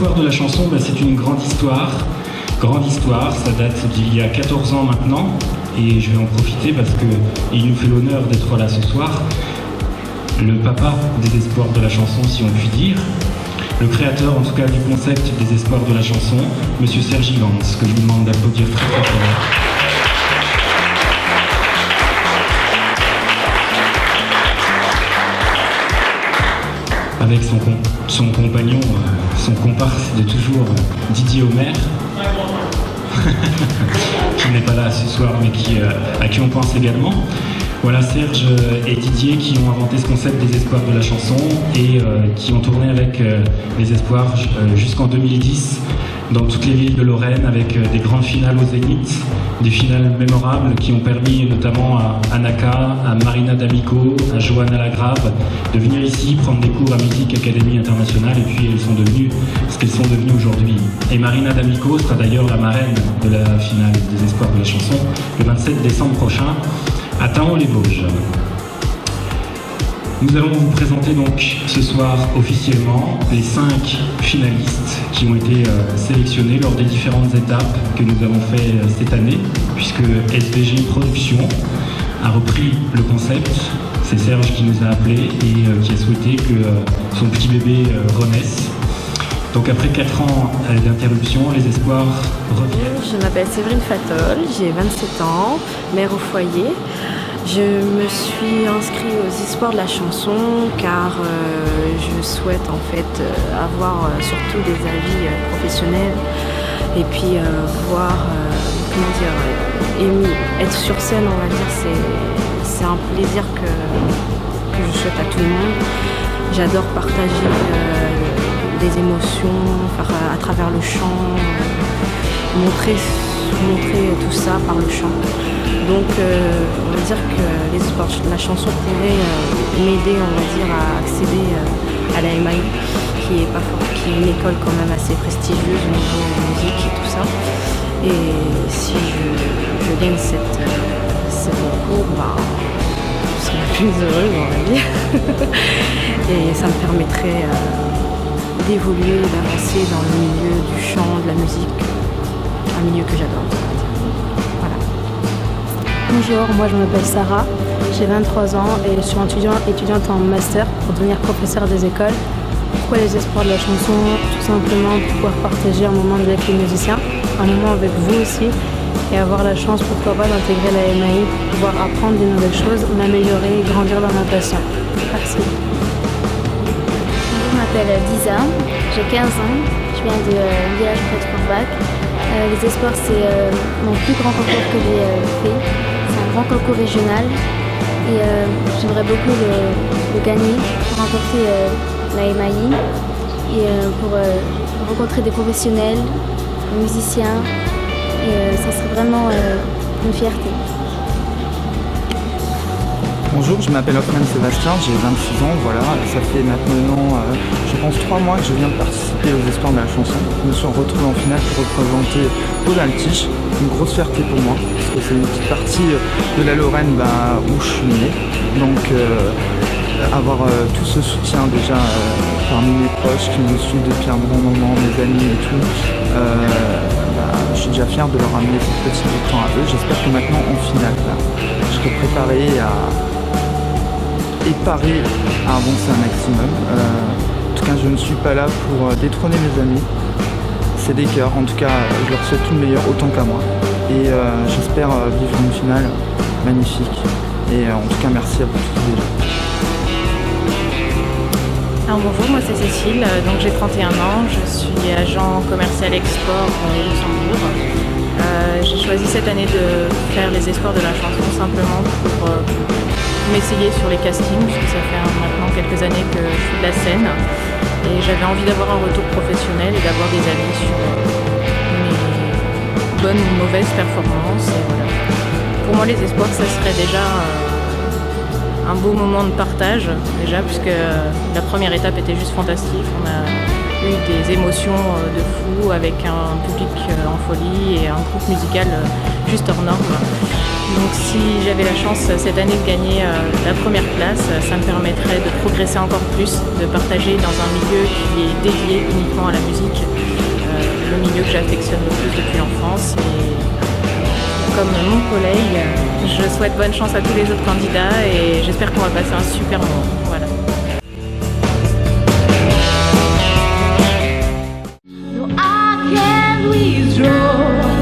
Espoirs de la chanson, c'est une grande histoire. Grande histoire, ça date d'il y a 14 ans maintenant. Et je vais en profiter parce qu'il nous fait l'honneur d'être là ce soir. Le papa des Espoirs de la chanson, si on peut dire. Le créateur, en tout cas, du concept des Espoirs de la chanson, Monsieur Sergi Vance, que je vous demande d'applaudir très très fort. Avec son compagnon, son comparse de toujours, Didier Homer, qui n'est pas là ce soir, mais à qui on pense également. Voilà, Serge et Didier qui ont inventé ce concept des Espoirs de la chanson et qui ont tourné avec les Espoirs jusqu'en 2010 dans toutes les villes de Lorraine avec des grandes finales au Zénith, des finales mémorables qui ont permis notamment à Anaka, à Marina D'Amico, à Johanna Lagrave de venir ici prendre des cours à Music Academy International et puis elles sont devenues ce qu'elles sont devenues aujourd'hui. Et Marina D'Amico sera d'ailleurs la marraine de la finale des Espoirs de la chanson le 27 décembre prochain à Thaon-les-Vosges. Nous allons vous présenter donc ce soir officiellement les 5 finalistes qui ont été sélectionnés lors des différentes étapes que nous avons fait cette année, puisque SVG Productions a repris le concept. C'est Serge qui nous a appelés et qui a souhaité que son petit bébé renaisse. Donc après 4 ans d'interruption, les Espoirs reviennent. Je m'appelle Séverine Fatol, j'ai 27 ans, mère au foyer. Je me suis inscrite aux Espoirs de la chanson car je souhaite en fait avoir surtout des avis professionnels et puis voir, être sur scène, on va dire, c'est un plaisir que je souhaite à tout le monde. J'adore partager des émotions à travers le chant, montrer tout ça par le chant. Donc on va dire que les Espoirs de la chanson pourraient m'aider, on va dire, à accéder à la MAI, qui est une école quand même assez prestigieuse au niveau musique et tout ça. Et si je gagne cette concours, je serais la plus heureuse, on va dire. Et ça me permettrait d'évoluer, d'avancer dans le milieu du chant, de la musique, un milieu que j'adore. Bonjour, moi je m'appelle Sarah, j'ai 23 ans et je suis étudiante en master pour devenir professeure des écoles. Pourquoi les Espoirs de la chanson? Tout simplement pour pouvoir partager un moment avec les musiciens, un moment avec vous aussi et avoir la chance, pourquoi pas, d'intégrer la MAI, pouvoir apprendre des nouvelles choses, m'améliorer et grandir dans ma passion. Merci. Je m'appelle Lisa, j'ai 15 ans, je viens du village près de Forbach. Les Espoirs, c'est mon plus grand concours que j'ai fait. C'est un grand concours régional et j'aimerais beaucoup le gagner pour remporter la MAI et pour rencontrer des professionnels, des musiciens et ça serait vraiment une fierté. Bonjour, je m'appelle Hoffman Sébastien, j'ai 26 ans, voilà, ça fait maintenant, je pense 3 mois que je viens de participer aux Espoirs de la chanson. Je me suis retrouvé en finale pour représenter Paul Altiche, une grosse fierté pour moi, parce que c'est une petite partie de la Lorraine où je suis né. Donc avoir tout ce soutien déjà parmi mes proches qui me suivent depuis un bon moment, mes amis et tout, je suis déjà fier de leur amener cette petite victoire à eux. J'espère que maintenant en finale, je serai préparé et paré à avancer un maximum. En tout cas, je ne suis pas là pour détrôner mes amis. C'est des cœurs. En tout cas, je leur souhaite tout le meilleur autant qu'à moi. Et j'espère vivre une finale magnifique. Et en tout cas, merci à vous tous déjà. Alors bonjour, moi c'est Cécile, donc j'ai 31 ans, je suis agent commercial export au Luxembourg. J'ai choisi cette année de faire les Espoirs de la chanson simplement pour m'essayer sur les castings, puisque ça fait maintenant quelques années que je fais de la scène. Et j'avais envie d'avoir un retour professionnel et d'avoir des avis sur mes bonnes ou mauvaises performances. Et voilà. Pour moi les Espoirs, ça serait déjà un beau moment de partage, déjà, puisque la première étape était juste fantastique. On a eu des émotions de fou avec un public en folie et un groupe musical juste hors norme. Donc si j'avais la chance cette année de gagner la première place, ça me permettrait de progresser encore plus, de partager dans un milieu qui est dédié uniquement à la musique, le milieu que j'affectionne le plus depuis l'enfance. Et comme mon collègue, je souhaite bonne chance à tous les autres candidats et j'espère qu'on va passer un super moment. Voilà. No, I can't withdraw.